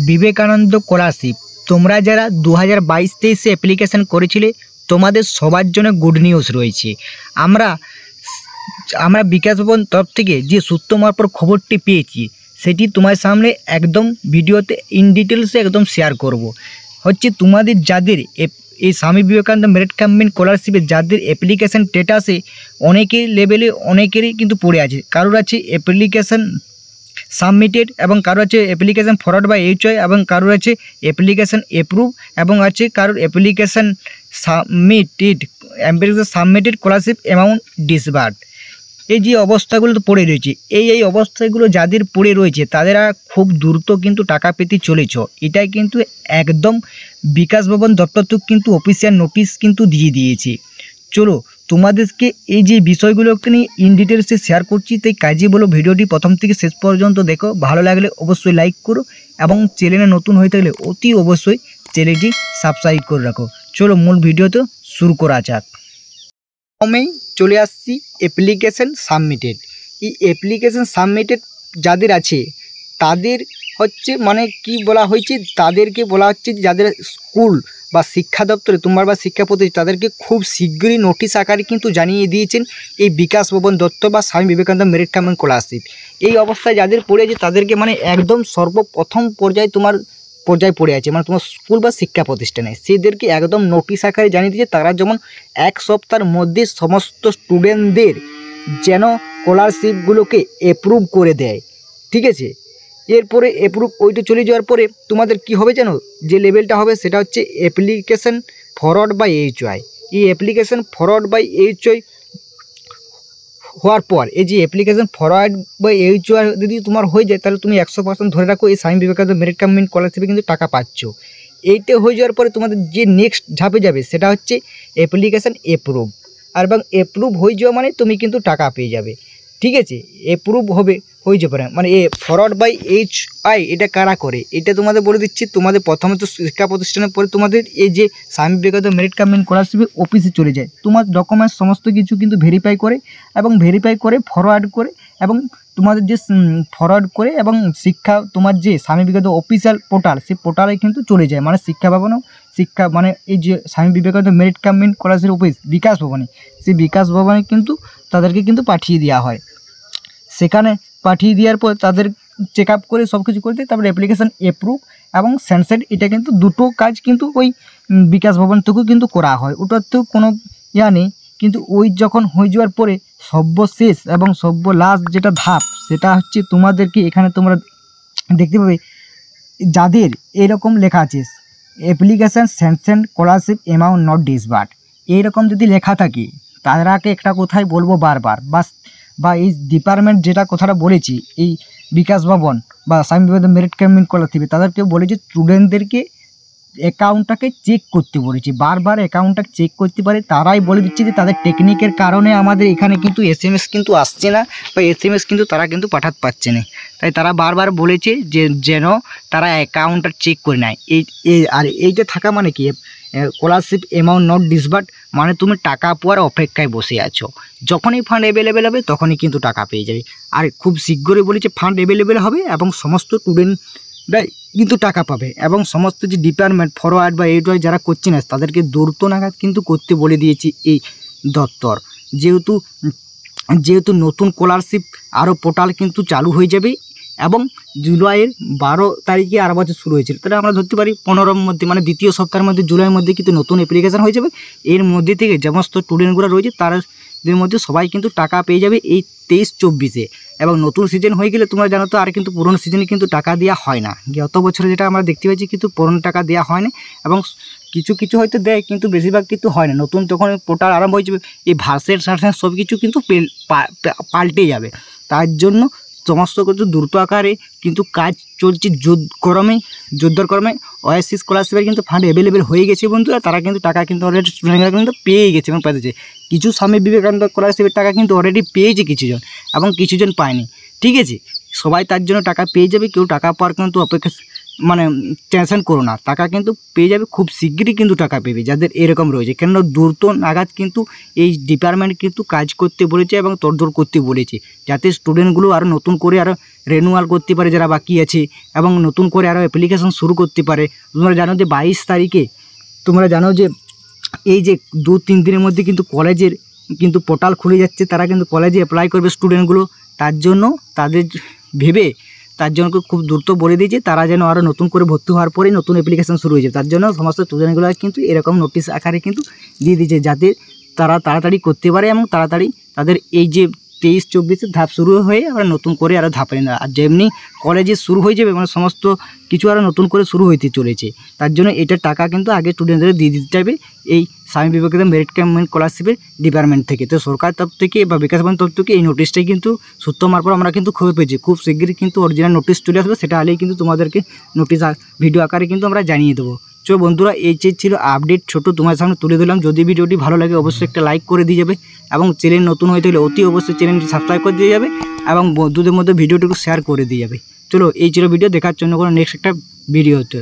Vivekananda scholarship তোমরা যারা 2022-23 application করেছিলে তোমাদের সবার জন্য গুড নিউজ রয়েছে। আমরা বিকাশ ভবন তরফ থেকে যে সূত্র মারফত খবরটি পেয়েছি সেটি তোমার সামনে একদম ভিডিওতে ইন ডিটেলসে একদম শেয়ার করব। হচ্ছে তোমাদের যাদের এই স্বামী বিবেকানন্দ মেরিট ক্যাম্পেইন স্কলারশিপে যাদের অ্যাপ্লিকেশন স্ট্যাটাসে অনেকের লেভেলে অনেকেরই কিন্তু পড়ে আছে, কারোর আছে অ্যাপ্লিকেশন সাবমিটেড এবং কারোর আছে অ্যাপ্লিকেশন ফরওয়ার্ড বাই এইচওয়াই এবং কারোর আছে অ্যাপ্লিকেশন অ্যাপ্রুভ এবং আছে কারোর অ্যাপ্লিকেশন সাবমিটেড স্কলারশিপ অ্যামাউন্ট ডিসবার্ড। এই যে অবস্থাগুলো তো পড়ে রয়েছে, এই অবস্থাগুলো যাদের পড়ে রয়েছে তাদেরা খুব দ্রুত কিন্তু টাকা পেতে চলেছ। এটাই কিন্তু একদম বিকাশ ভবন দপ্তর থেকে কিন্তু অফিসিয়াল নোটিশ কিন্তু দিয়ে দিয়েছে। চলো তোমাদেরকে এই যে বিষয়গুলোকে নিয়ে ইন ডিটেলসে শেয়ার করছি, তাই কাজে বলো ভিডিওটি প্রথম থেকে শেষ পর্যন্ত দেখো। ভালো লাগলে অবশ্যই লাইক করো এবং চ্যানেলে নতুন হয়ে থাকলে অতি অবশ্যই চ্যানেলটি সাবস্ক্রাইব করে রাখো। চলো মূল ভিডিওতে শুরু করা যাক। প্রথমেই চলে আসছি অ্যাপ্লিকেশন সাবমিটেড। এই অ্যাপ্লিকেশন সাবমিটেড যাদের আছে তাদের হচ্ছে মানে কি বলা হয়েছে, তাদেরকে বলা হচ্ছে যাদের স্কুল বা শিক্ষা দপ্তরে তোমার বা শিক্ষা প্রতিষ্ঠান তাদেরকে খুব শীঘ্রই নোটিশ আকারে কিন্তু জানিয়ে দিয়েছেন এই বিকাশ ভবন দত্ত বা স্বামী বিবেকানন্দ মেরিট ক্যাম্পেইন স্কলারশিপ। এই অবস্থায় যাদের পড়ে আছে তাদেরকে মানে একদম সর্বপ্রথম পর্যায়ে পড়ে আছে মানে তোমার স্কুল বা শিক্ষা প্রতিষ্ঠানে সেদেরকে একদম নোটিশ আকারে জানিয়ে দিয়েছে তারা যেমন এক সপ্তাহের মধ্যে সমস্ত স্টুডেন্টদের যেন স্কলারশিপগুলোকে অ্যাপ্রুভ করে দেয়। ঠিক আছে, এরপরে অ্যাপ্রুভ ওইটা চলে যাওয়ার পরে তোমাদের কি হবে জানো, যে লেভেলটা হবে সেটা হচ্ছে অ্যাপ্লিকেশন ফরওয়ার্ড বাই এইচওয়াই। এই অ্যাপ্লিকেশন ফরওয়ার্ড বাই এইচওয়াই হওয়ার পর এই যে অ্যাপ্লিকেশন ফরওয়ার্ড বাই এইচওয়াই যদি তোমার হয়ে যায় তাহলে তুমি 100% ধরে রাখো এই স্বামী বিবেকানন্দ মেরিট ক্যাম্পেইন স্কলারশিপে কিন্তু টাকা পাচ্ছ। এইটা হয়ে যাওয়ার পরে তোমাদের যে নেক্সট ধাপে যাবে সেটা হচ্ছে অ্যাপ্লিকেশন অ্যাপ্রুভ। আর এবং অ্যাপ্রুভ হয়ে যাওয়া মানে তুমি কিন্তু টাকা পেয়ে যাবে। ঠিক আছে, অ্যাপ্রুভ হয়ে যাবে মানে ফরওয়ার্ড বাই এইচওয়াই এটা কারা করে এটা তোমাদের বলে দিচ্ছি। তোমাদের প্রথমে তো শিক্ষা প্রতিষ্ঠানের পরে তোমাদের এই যে স্বামী বিবেকানন্দ মেরিট ক্যাম্পেইন স্কলারশিপে অফিসে চলে যায়, তোমার ডকুমেন্টস সমস্ত কিছু কিন্তু ভেরিফাই করে এবং ফরওয়ার্ড করে এবং তোমাদের যে ফরওয়ার্ড করে এবং তোমার যে স্বামী বিবেকানন্দ অফিসিয়াল পোর্টাল সেই পোর্টালে কিন্তু চলে যায় মানে শিক্ষা মানে এই যে Swami Vivekananda merit campaign scholarship office বিকাশ ভবনে, সেই বিকাশ ভবনে কিন্তু তাদেরকে কিন্তু পাঠিয়ে দেওয়া হয়। সেখানে পাঠিয়ে দেওয়ার পর তাদের চেক আপ করে সব কিছু করতে তারপরে অ্যাপ্লিকেশান অ্যাপ্রুভ এবং স্যাংশন এটা কিন্তু দুটো কাজ কিন্তু ওই বিকাশ ভবন থেকেও কিন্তু করা হয়, ওটার তো কোনো নেই। কিন্তু ওই যখন হয়ে যাওয়ার পরে সর্বশেষ এবং লাস্ট যেটা ধাপ সেটা হচ্ছে তোমাদেরকে এখানে তোমরা দেখতে পাবে যাদের এরকম লেখা আছে application sanction scholarship amount not disbursed, এইরকম যদি লেখা থাকে তাদেরকে একটা কথাই বলবো বারবার বা এই ডিপার্টমেন্ট যেটা কথাটা বলেছি এই বিকাশ ভবন বা স্বামী বিবেকানন্দ মেরিট ক্যাম্পেইন স্কলারশিপে তাদেরকে বলেছে স্টুডেন্টদেরকে অ্যাকাউন্টটাকে চেক করতে বলেছি, বারবার অ্যাকাউন্টটা চেক করতে পারে। তারাই বলে দিচ্ছে যে তাদের টেকনিকের কারণে আমাদের এখানে কিন্তু SMS কিন্তু আসছে না বা SMS কিন্তু তারা কিন্তু পাঠাতে পারছে না, তাই তারা বারবার বলেছে যে যেন তারা অ্যাকাউন্টটা চেক করে নেয়। আর এইটা থাকা মানে কি স্কলারশিপ অ্যামাউন্ট নট ডিসবার্ড মানে তুমি টাকা পাওয়ার অপেক্ষায় বসে আছো, যখনই ফান্ড অ্যাভেলেবেল হবে তখনই কিন্তু টাকা পেয়ে যাবে। আর খুব শীঘ্রই বলেছে ফান্ড অ্যাভেলেবেল হবে এবং সমস্ত স্টুডেন্টরাই কিন্তু টাকা পাবে এবং সমস্ত যে ডিপার্টমেন্ট ফরওয়ার্ড বা এইচওয়াই যারা করছে না তাদেরকে দ্রুত নাগাদ কিন্তু করতে বলে দিয়েছি এই দপ্তর। যেহেতু নতুন স্কলারশিপ আরও পোর্টাল কিন্তু চালু হয়ে যাবে এবং জুলাইয়ের 12 তারিখে আর বছর শুরু হয়েছিল, তাহলে আমরা ধরতে পারি 15-র মধ্যে মানে দ্বিতীয় সপ্তাহের মধ্যে জুলাইয়ের মধ্যে কিন্তু নতুন অ্যাপ্লিকেশান হয়ে যাবে। এর মধ্যে থেকে সমস্ত স্টুডেন্টগুলো রয়েছে তাদের মধ্যে সবাই কিন্তু টাকা পেয়ে যাবে এই 23-24-এ। এবং নতুন সিজন হয়ে গেলে তোমরা জানো তো আর কিন্তু পুরনো সিজনে কিন্তু টাকা দেওয়া হয় না, গত বছরে যেটা আমরা দেখতে পাচ্ছি কিন্তু পুরনো টাকা দেওয়া হয় না এবং কিছু হয়তো দেয় কিন্তু বেশিরভাগ কিন্তু হয় না। নতুন তখন পোর্টাল আরম্ভ হয়ে যাবে, এই ভার্সেন সব কিছু কিন্তু পাল্টে যাবে। তার জন্য সমস্ত কিছু দ্রুত আকারে কিন্তু কাজ চলছে যুদ্ধর কর্মে। ওএসসি স্কলারশিপের কিন্তু ফান্ড অ্যাভেলেবেল হয়ে গেছে বন্ধুরা, তারা কিন্তু টাকা কিন্তু অলরেডি স্টুডেন্টরা কিন্তু পেয়ে গেছে এবং পেয়েছে। কিছু স্বামী বিবেকানন্দ স্কলারশিপের টাকা কিন্তু অলরেডি পেয়েছে কিছুজন এবং কিছুজন পায়নি। ঠিক আছে, সবাই তার জন্য টাকা পেয়ে যাবে, কেউ টাকা পাওয়ার কিন্তু অপেক্ষা মানে টেনশন করো না, টাকা কিন্তু পেয়ে যাবে, খুব শিগগিরই কিন্তু টাকা পেবে যাদের এরকম রয়েছে। কেননা দ্রুত নাগাদ কিন্তু এই ডিপার্টমেন্ট কিন্তু কাজ করতে বলেছে এবং তোড়জোড় করতে বলেছে, যাতে স্টুডেন্টগুলো আরও নতুন করে আরও রেনুয়াল করতে পারে যারা বাকি আছে, এবং নতুন করে আরও অ্যাপ্লিকেশন শুরু করতে পারে। তোমরা জানো যে 22 তারিখে তোমরা জানো যে এই যে 2-3 দিনের মধ্যে কিন্তু কলেজের কিন্তু পোর্টাল খুলে যাচ্ছে, তারা কিন্তু কলেজে অ্যাপ্লাই করবে স্টুডেন্টগুলো। তার জন্য তাদের ভেবে তার জন্য খুব দ্রুত বলে দিয়েছে তারা যেন আরও নতুন করে ভর্তি হওয়ার পরেই নতুন অ্যাপ্লিকেশন শুরু হয়ে যাবে। তার জন্য সমস্ত স্টুডেন্টগুলো কিন্তু এরকম নোটিশ আকারে কিন্তু দিয়ে দিয়েছে, যাতে তারা তাড়াতাড়ি করতে পারে এবং তাড়াতাড়ি তাদের এই যে 23-24 ধাপ শুরু হয়ে আবার নতুন করে আরও ধাপ না, আর যেমনি কলেজে শুরু হয়ে যাবে মানে সমস্ত কিছু আরও নতুন করে শুরু হইতে চলেছে। তার জন্য এটার টাকা কিন্তু আগে স্টুডেন্টদের দিয়ে দিতে হবে এই স্বামী বিবেকানন্দ মেরিট কাম স্কলারশিপের ডিপার্টমেন্ট থেকে। তো সরকার তরফ থেকে বা বিকাশ ব্যাংক তরফ থেকে এই নোটিশটাই কিন্তু সূত্র মারফত আমরা কিন্তু খবর পেয়েছি, খুব শীঘ্রই কিন্তু অরিজিনাল নোটিশ চলে আসবে, সেটা হলেই কিন্তু তোমাদেরকে নোটিশ ভিডিও আকারে কিন্তু আমরা জানিয়ে দেবো। চলো বন্ধুরা, এই যে ছিল আপডেট, ছোট তোমার সামনে তুলে দিলাম। যদি ভিডিওটি ভালো লাগে অবশ্যই একটা লাইক করে দিয়ে যাবে, এবং চ্যানেল নতুন হয়ে থাকলে অতি অবশ্যই চ্যানেলটি সাবস্ক্রাইব করে দিয়ে যাবে, এবং বন্ধুদের মধ্যে ভিডিওটিকে শেয়ার করে দিয়ে যাবে। চলো, এই ছিল ভিডিও, দেখার জন্য কোনো নেক্সট একটা ভিডিওতে।